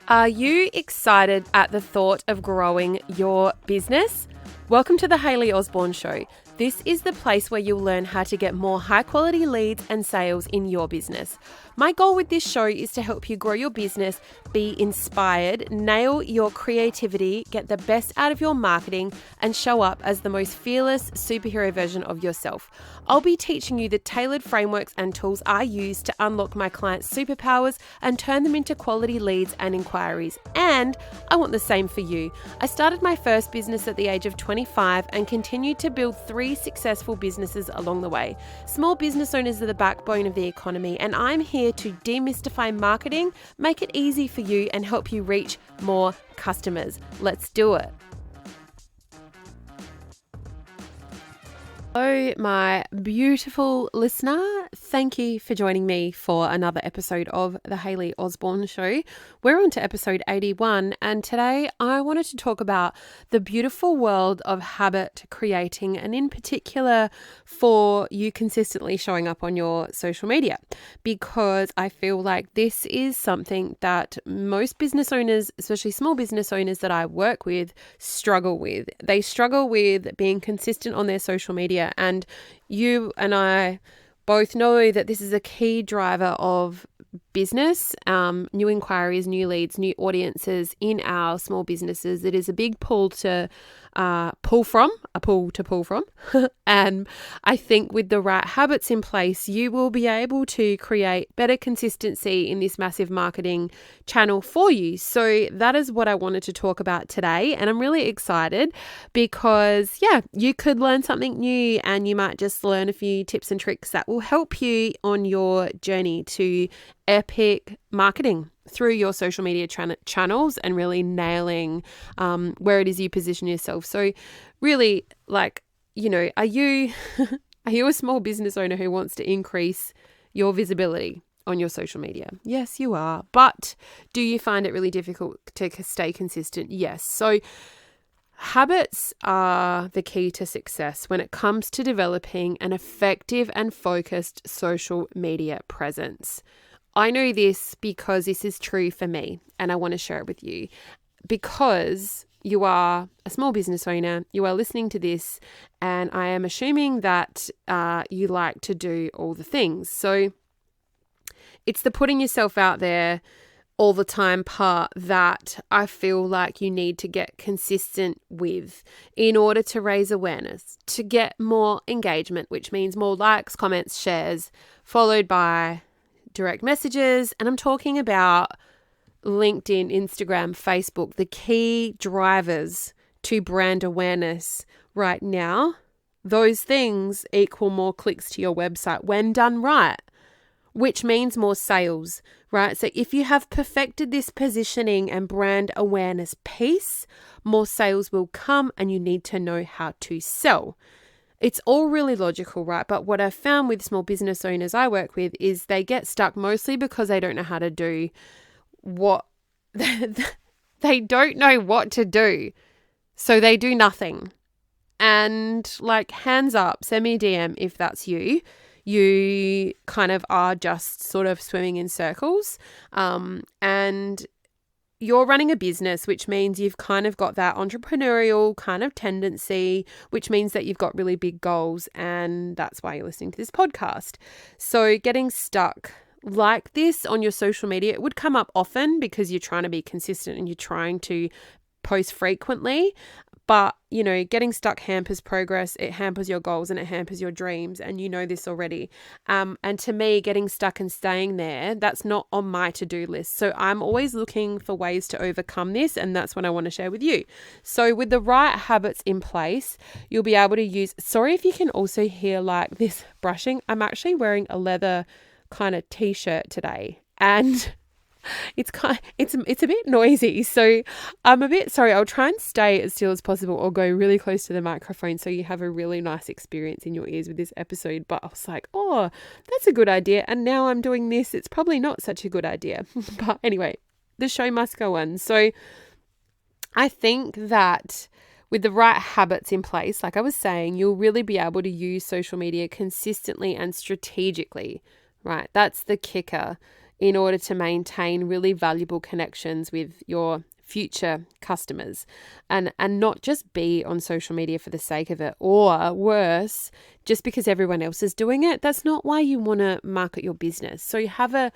Are you excited at the thought of growing your business? Welcome to the Hayley Osborne Show. This is the place where you'll learn how to get more high-quality leads and sales in your business. My goal with this show is to help you grow your business, be inspired, nail your creativity, get the best out of your marketing, and show up as the most fearless superhero version of yourself. I'll be teaching you the tailored frameworks and tools I use to unlock my clients' superpowers and turn them into quality leads and inquiries. And I want the same for you. I started my first business at the age of 25 and continued to build 3 successful businesses along the way. Small business owners are the backbone of the economy, and I'm here to demystify marketing, make it easy for you, and help you reach more customers. Let's do it. Hello, my beautiful listener. Thank you for joining me for another episode of the Hayley Osborne Show. We're on to episode 81, and today I wanted to talk about the beautiful world of habit creating, and in particular for you consistently showing up on your social media, because I feel like this is something that most business owners, especially small business owners that I work with, struggle with. They struggle with being consistent on their social media. And you and I both know that this is a key driver of business, new inquiries, new leads, new audiences in our small businesses. It is a big pull to pull from. And I think with the right habits in place, you will be able to create better consistency in this massive marketing channel for you. So that is what I wanted to talk about today. And I'm really excited because, you could learn something new, and you might just learn a few tips and tricks that will help you on your journey to epic marketing through your social media channels and really nailing where it is you position yourself. So really, are you a small business owner who wants to increase your visibility on your social media? Yes, you are. But do you find it really difficult to stay consistent? Yes. So habits are the key to success when it comes to developing an effective and focused social media presence. I know this because this is true for me, and I want to share it with you. Because you are a small business owner, you are listening to this, and I am assuming that you like to do all the things. So it's the putting yourself out there all the time part that I feel like you need to get consistent with in order to raise awareness, to get more engagement, which means more likes, comments, shares, followed by direct messages. And I'm talking about LinkedIn, Instagram, Facebook, the key drivers to brand awareness right now. Those things equal more clicks to your website when done right, which means more sales, right? So if you have perfected this positioning and brand awareness piece, more sales will come, and you need to know how to sell. It's all really logical, right? But what I've found with small business owners I work with is they get stuck mostly because they don't know how to do what they don't know what to do. So they do nothing. And hands up, send me a DM if that's you. You kind of are just sort of swimming in circles. And you're running a business, which means you've kind of got that entrepreneurial kind of tendency, which means that you've got really big goals, and that's why you're listening to this podcast. So getting stuck like this on your social media, it would come up often because you're trying to be consistent and you're trying to post frequently. But, getting stuck hampers progress, it hampers your goals, and it hampers your dreams. And you know this already. And to me, getting stuck and staying there, that's not on my to-do list. So I'm always looking for ways to overcome this. And that's what I want to share with you. So with the right habits in place, you'll be able to use, sorry if you can also hear this brushing. I'm actually wearing a leather kind of t-shirt today. And it's a bit noisy, so I'm a bit sorry. I'll try and stay as still as possible or go really close to the microphone so you have a really nice experience in your ears with this episode. But I was like, oh, that's a good idea, and now I'm doing this. It's probably not such a good idea. But anyway, the show must go on. So I think that with the right habits in place, like I was saying, you'll really be able to use social media consistently and strategically, right? That's the kicker. in order to maintain really valuable connections with your future customers, and not just be on social media for the sake of it, or worse, just because everyone else is doing it. That's not why you want to market your business. So you have a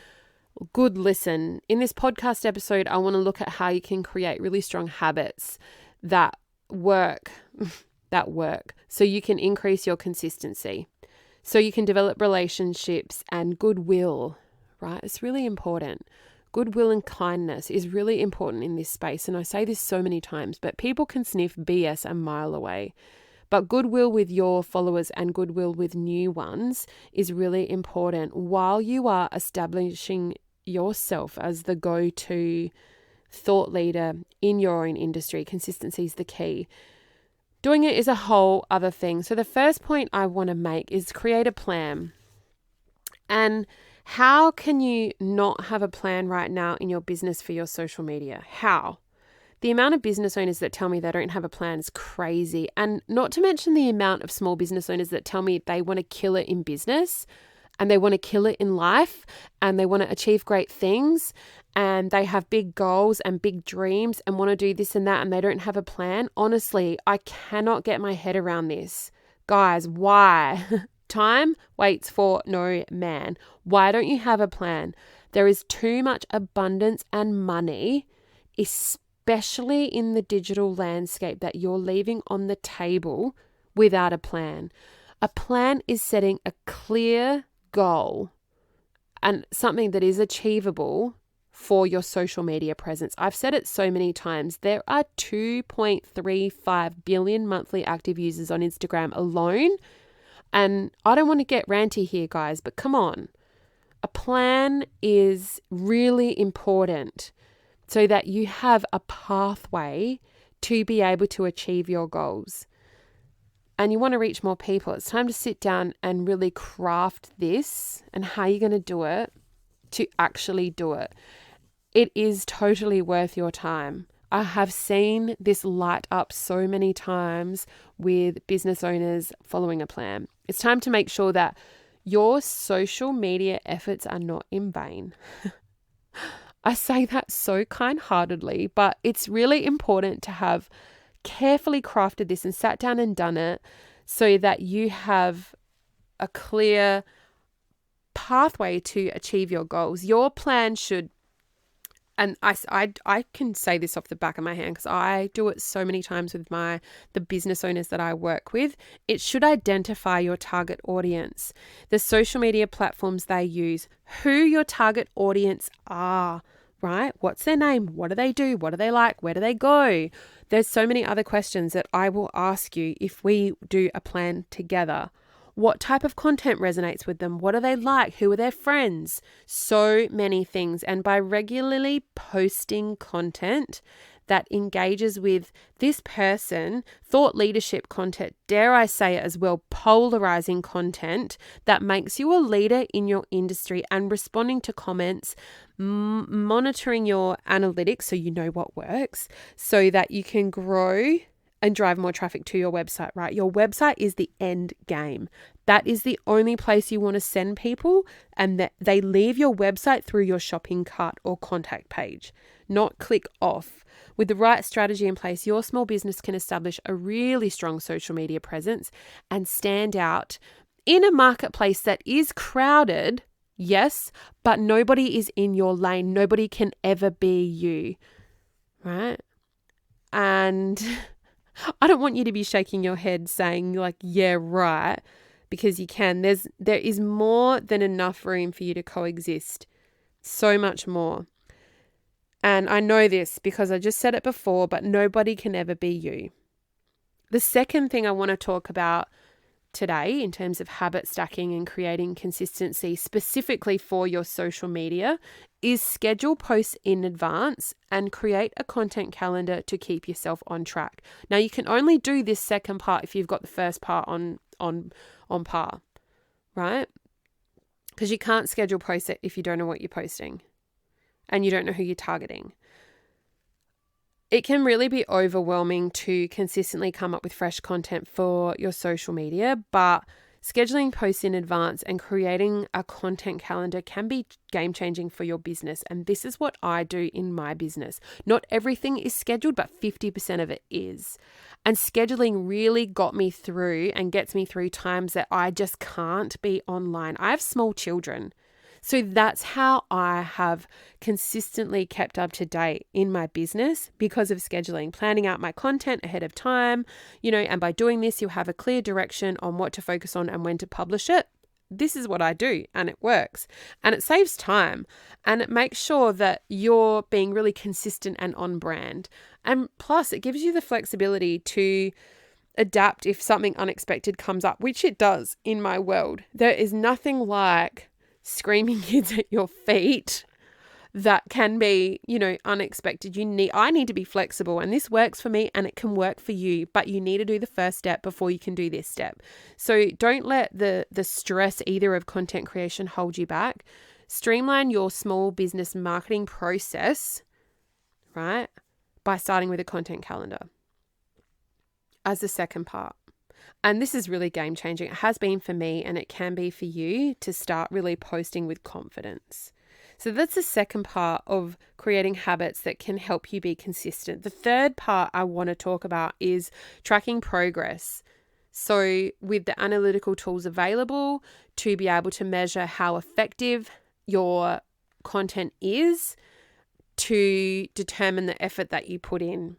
good listen. In this podcast episode, I want to look at how you can create really strong habits that work, so you can increase your consistency, so you can develop relationships and goodwill, right? It's really important. Goodwill and kindness is really important in this space. And I say this so many times, but people can sniff BS a mile away. But goodwill with your followers and goodwill with new ones is really important while you are establishing yourself as the go-to thought leader in your own industry. Consistency is the key. Doing it is a whole other thing. So the first point I want to make is create a plan. And how can you not have a plan right now in your business for your social media? How? The amount of business owners that tell me they don't have a plan is crazy. And not to mention the amount of small business owners that tell me they want to kill it in business and they want to kill it in life and they want to achieve great things and they have big goals and big dreams and want to do this and that and they don't have a plan. Honestly, I cannot get my head around this. Guys, why? Time waits for no man. Why don't you have a plan? There is too much abundance and money, especially in the digital landscape, that you're leaving on the table without a plan. A plan is setting a clear goal and something that is achievable for your social media presence. I've said it so many times. There are 2.35 billion monthly active users on Instagram alone. And I don't want to get ranty here, guys, but come on. A plan is really important so that you have a pathway to be able to achieve your goals. And you want to reach more people. It's time to sit down and really craft this and how you're going to do it to actually do it. It is totally worth your time. I have seen this light up so many times with business owners following a plan. It's time to make sure that your social media efforts are not in vain. I say that so kind-heartedly, but it's really important to have carefully crafted this and sat down and done it so that you have a clear pathway to achieve your goals. Your plan should, and I can say this off the back of my hand because I do it so many times with the business owners that I work with. It should identify your target audience, the social media platforms they use, who your target audience are, right? What's their name? What do they do? What do they like? Where do they go? There's so many other questions that I will ask you if we do a plan together. What type of content resonates with them? What do they like? Who are their friends? So many things. And by regularly posting content that engages with this person, thought leadership content, dare I say it as well, polarizing content that makes you a leader in your industry, and responding to comments, monitoring your analytics so you know what works, so that you can grow and drive more traffic to your website, right? Your website is the end game. That is the only place you want to send people, and that they leave your website through your shopping cart or contact page, not click off. With the right strategy in place, your small business can establish a really strong social media presence and stand out in a marketplace that is crowded, yes, but nobody is in your lane. Nobody can ever be you, right? And I don't want you to be shaking your head saying like, yeah, right, because you can. There is more than enough room for you to coexist. So much more. And I know this because I just said it before, but nobody can ever be you. The second thing I want to talk about today in terms of habit stacking and creating consistency specifically for your social media is schedule posts in advance and create a content calendar to keep yourself on track. Now, you can only do this second part if you've got the first part on par, right? Because you can't schedule posts if you don't know what you're posting and you don't know who you're targeting. It can really be overwhelming to consistently come up with fresh content for your social media, but Scheduling posts in advance and creating a content calendar can be game changing for your business. And this is what I do in my business. Not everything is scheduled, but 50% of it is. And scheduling really got me through and gets me through times that I just can't be online. I have small children. So that's how I have consistently kept up to date in my business because of scheduling, planning out my content ahead of time, and by doing this, you'll have a clear direction on what to focus on and when to publish it. This is what I do and it works and it saves time and it makes sure that you're being really consistent and on brand. And plus it gives you the flexibility to adapt if something unexpected comes up, which it does in my world. There is nothing like screaming kids at your feet that can be, unexpected. I need to be flexible, and this works for me and it can work for you, but you need to do the first step before you can do this step. So don't let the stress either of content creation hold you back. Streamline your small business marketing process, right? By starting with a content calendar as the second part. And this is really game changing. It has been for me and it can be for you to start really posting with confidence. So that's the second part of creating habits that can help you be consistent. The third part I want to talk about is tracking progress. So with the analytical tools available to be able to measure how effective your content is to determine the effort that you put in.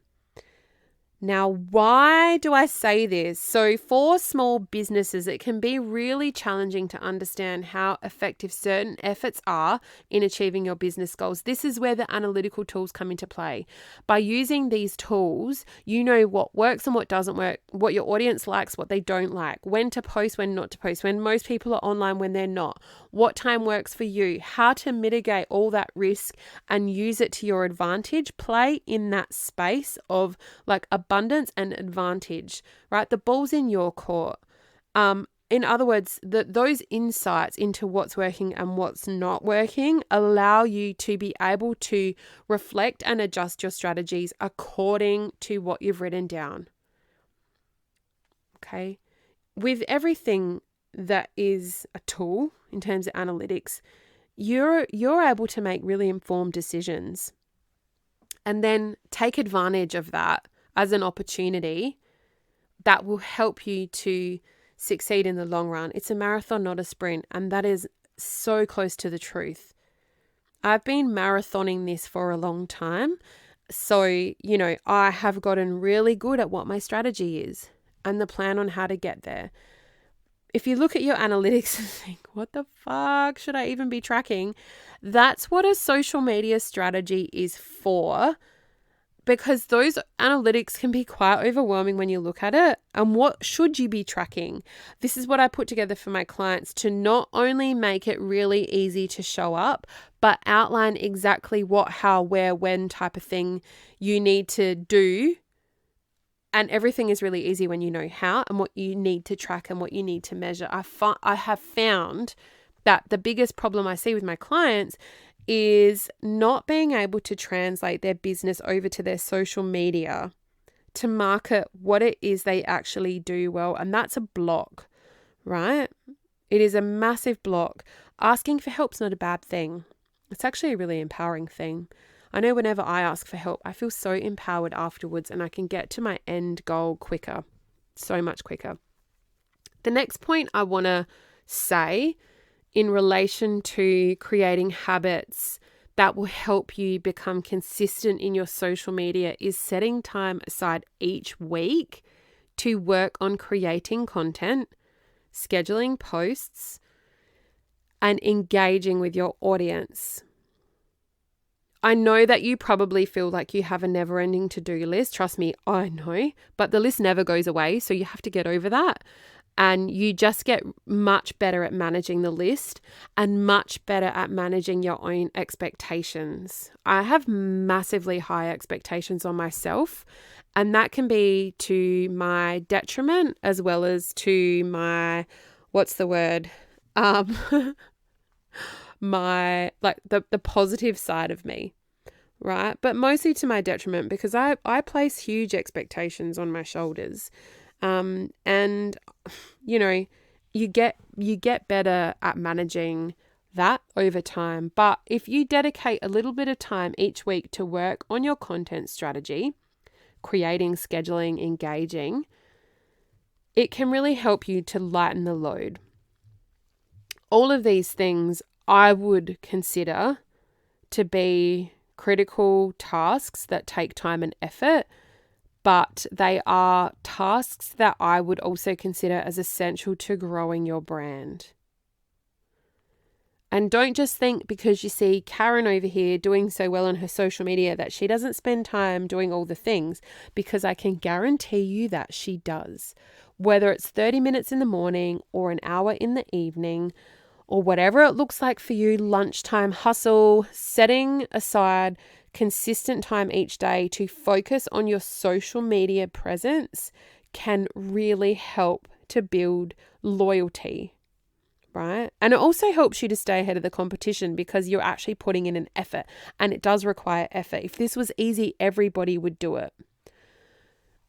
Now, why do I say this? So for small businesses, it can be really challenging to understand how effective certain efforts are in achieving your business goals. This is where the analytical tools come into play. By using these tools, you know what works and what doesn't work, what your audience likes, what they don't like, when to post, when not to post, when most people are online, when they're not, what time works for you, how to mitigate all that risk and use it to your advantage. Play in that space of like abundance and advantage, right? The ball's in your court. In other words, those insights into what's working and what's not working allow you to be able to reflect and adjust your strategies according to what you've written down. Okay? With everything that is a tool in terms of analytics, you're able to make really informed decisions and then take advantage of that as an opportunity that will help you to succeed in the long run. It's a marathon, not a sprint, and that is so close to the truth. I've been marathoning this for a long time, so I have gotten really good at what my strategy is and the plan on how to get there. If you look at your analytics and think, what the fuck should I even be tracking? That's what a social media strategy is for, because those analytics can be quite overwhelming when you look at it. And what should you be tracking? This is what I put together for my clients to not only make it really easy to show up, but outline exactly what, how, where, when type of thing you need to do. And everything is really easy when you know how and what you need to track and what you need to measure. I have found that the biggest problem I see with my clients is not being able to translate their business over to their social media to market what it is they actually do well. And that's a block, right? It is a massive block. Asking for help's not a bad thing. It's actually a really empowering thing. I know whenever I ask for help, I feel so empowered afterwards and I can get to my end goal quicker, so much quicker. The next point I want to say in relation to creating habits that will help you become consistent in your social media is setting time aside each week to work on creating content, scheduling posts, and engaging with your audience. I know that you probably feel like you have a never-ending to-do list. Trust me, I know, but the list never goes away, so you have to get over that. And you just get much better at managing the list and much better at managing your own expectations. I have massively high expectations on myself, and that can be to my detriment as well as to my, my, the positive side of me, right? But mostly to my detriment because I place huge expectations on my shoulders. And you get better at managing that over time. But if you dedicate a little bit of time each week to work on your content strategy, creating, scheduling, engaging, it can really help you to lighten the load. All of these things I would consider to be critical tasks that take time and effort, but they are tasks that I would also consider as essential to growing your brand. And don't just think because you see Karen over here doing so well on her social media that she doesn't spend time doing all the things, because I can guarantee you that she does. Whether it's 30 minutes in the morning or an hour in the evening, or whatever it looks like for you, lunchtime hustle, setting aside consistent time each day to focus on your social media presence can really help to build loyalty, right? And it also helps you to stay ahead of the competition because you're actually putting in an effort, and it does require effort. If this was easy, everybody would do it.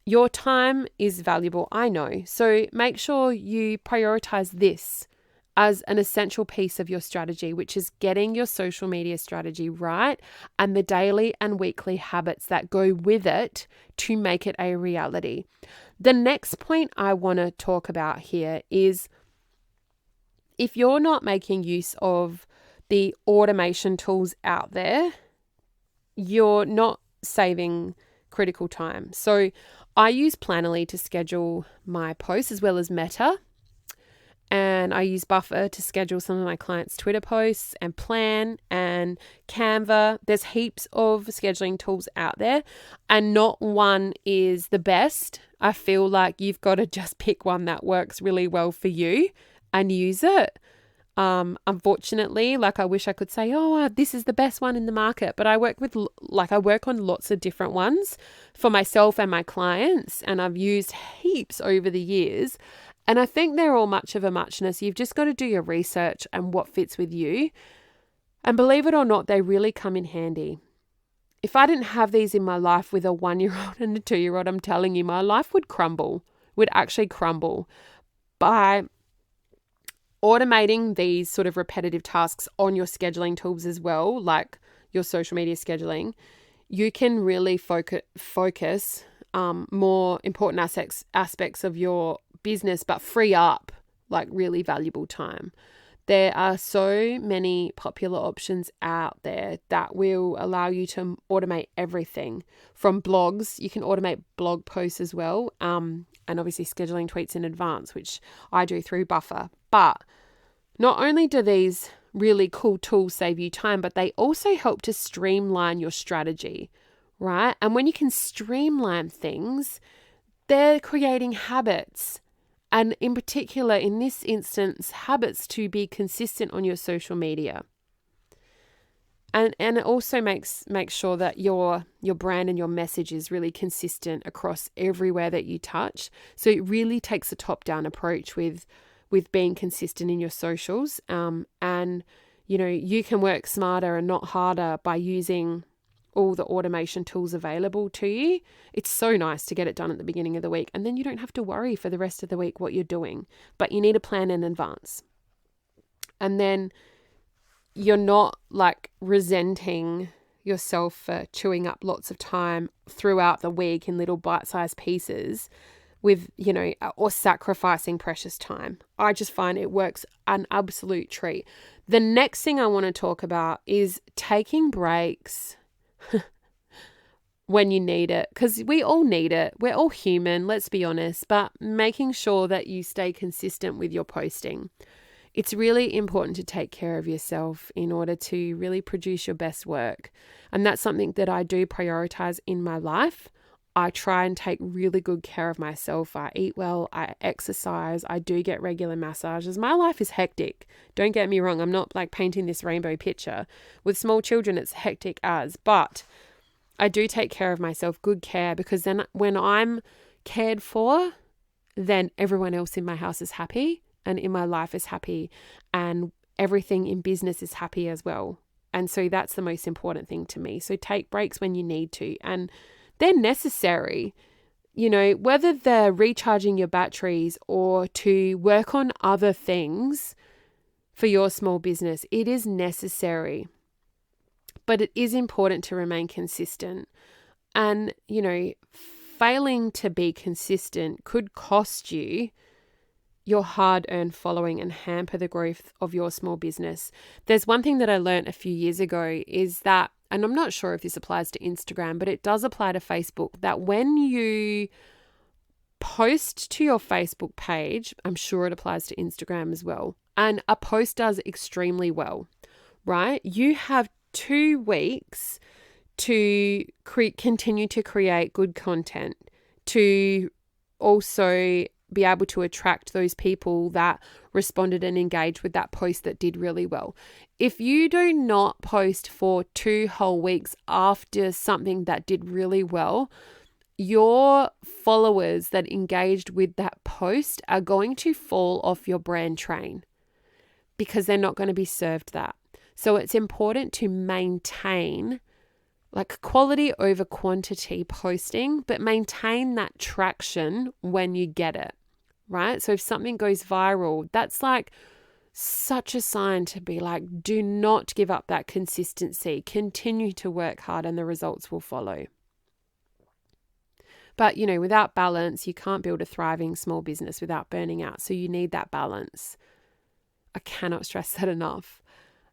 Your time is valuable, I know. So make sure you prioritize this as an essential piece of your strategy, which is getting your social media strategy right and the daily and weekly habits that go with it to make it a reality. The next point I want to talk about here is if you're not making use of the automation tools out there, you're not saving critical time. So I use Planoly to schedule my posts as well as Meta. And I use Buffer to schedule some of my clients' Twitter posts, and Plan and Canva. There's heaps of scheduling tools out there, and not one is the best. I feel like you've got to just pick one that works really well for you and use it. Unfortunately, I wish I could say, oh, this is the best one in the market, but I work on lots of different ones for myself and my clients, and I've used heaps over the years. And I think they're all much of a muchness. You've just got to do your research and what fits with you. And believe it or not, they really come in handy. If I didn't have these in my life with a 1-year-old and a 2-year-old, I'm telling you, my life would actually crumble. By automating these sort of repetitive tasks on your scheduling tools as well, like your social media scheduling, you can really focus more important aspects of your business, but free up really valuable time. There are so many popular options out there that will allow you to automate everything from blogs. You can automate blog posts as well, and obviously scheduling tweets in advance, which I do through Buffer. But not only do these really cool tools save you time, but they also help to streamline your strategy, right? And when you can streamline things, they're creating habits. And in particular, in this instance, habits to be consistent on your social media. And it also makes sure that your brand and your message is really consistent across everywhere that you touch. So it really takes a top-down approach with being consistent in your socials. And you can work smarter and not harder by using all the automation tools available to you. It's so nice to get it done at the beginning of the week, and then you don't have to worry for the rest of the week what you're doing, but you need a plan in advance. And then you're not resenting yourself for chewing up lots of time throughout the week in little bite-sized pieces with, or sacrificing precious time. I just find it works an absolute treat. The next thing I want to talk about is taking breaks when you need it, because we all need it. We're all human, let's be honest, but making sure that you stay consistent with your posting. It's really important to take care of yourself in order to really produce your best work. And that's something that I do prioritize in my life. I try and take really good care of myself. I eat well, I exercise, I do get regular massages. My life is hectic. Don't get me wrong. I'm not painting this rainbow picture. With small children, it's hectic but I do take care of myself, good care, because then when I'm cared for, then everyone else in my house is happy and in my life is happy, and everything in business is happy as well. And so that's the most important thing to me. So take breaks when you need to, and they're necessary. whether they're recharging your batteries or to work on other things for your small business, it is necessary. But it is important to remain consistent. And, failing to be consistent could cost you your hard-earned following and hamper the growth of your small business. There's one thing that I learned a few years ago is that, and I'm not sure if this applies to Instagram, but it does apply to Facebook, that when you post to your Facebook page, I'm sure it applies to Instagram as well, and a post does extremely well, right? You have 2 weeks to continue to create good content, to also be able to attract those people that responded and engaged with that post that did really well. If you do not post for 2 whole weeks after something that did really well, your followers that engaged with that post are going to fall off your brand train because they're not going to be served that. So it's important to maintain quality over quantity posting, but maintain that traction when you get it, right? So if something goes viral, that's such a sign to be do not give up that consistency. Continue to work hard and the results will follow. But, without balance, you can't build a thriving small business without burning out. So you need that balance. I cannot stress that enough.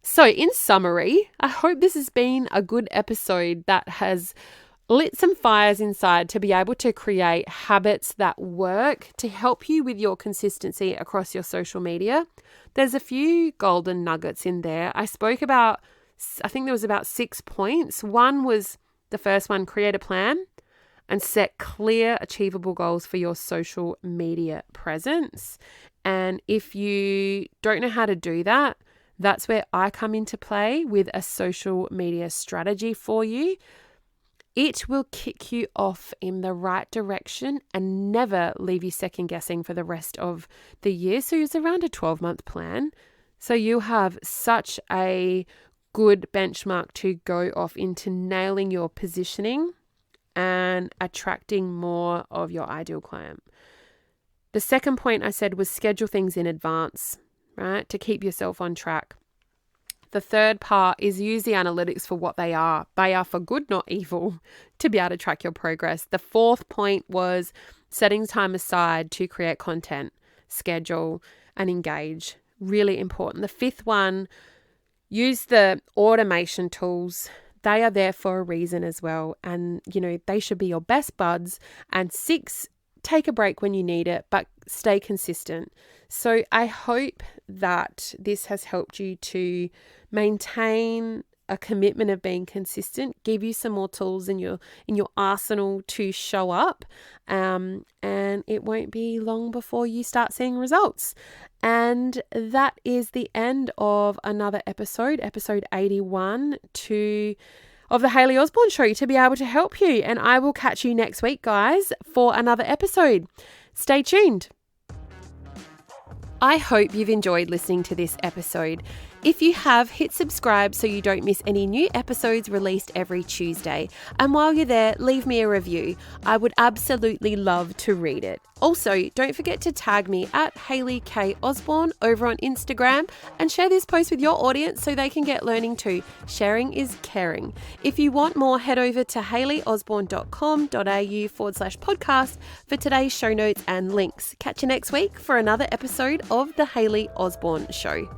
So in summary, I hope this has been a good episode that has lit some fires inside to be able to create habits that work to help you with your consistency across your social media. There's a few golden nuggets in there. I spoke about, I think there was about 6 points. One was the first one, create a plan and set clear, achievable goals for your social media presence. And if you don't know how to do that, that's where I come into play with a social media strategy for you. It will kick you off in the right direction and never leave you second guessing for the rest of the year. So it's around a 12-month plan. So you have such a good benchmark to go off into nailing your positioning and attracting more of your ideal client. The second point I said was schedule things in advance, right, to keep yourself on track. The third part is use the analytics for what they are. They are for good, not evil, to be able to track your progress. The fourth point was setting time aside to create content, schedule, and engage. Really important. The fifth one, use the automation tools. They are there for a reason as well. And, they should be your best buds. And 6, take a break when you need it, but stay consistent. So I hope that this has helped you to maintain a commitment of being consistent, give you some more tools in your arsenal to show up, and it won't be long before you start seeing results. And that is the end of another episode 81 of the Hayley Osborne Show, to be able to help you. And I will catch you next week, guys, for another episode. Stay tuned. I hope you've enjoyed listening to this episode. If you have, hit subscribe so you don't miss any new episodes released every Tuesday. And while you're there, leave me a review. I would absolutely love to read it. Also, don't forget to tag me at Hayley K. Osborne over on Instagram and share this post with your audience so they can get learning too. Sharing is caring. If you want more, head over to hayleyosborne.com.au/podcast for today's show notes and links. Catch you next week for another episode of The Hayley Osborne Show.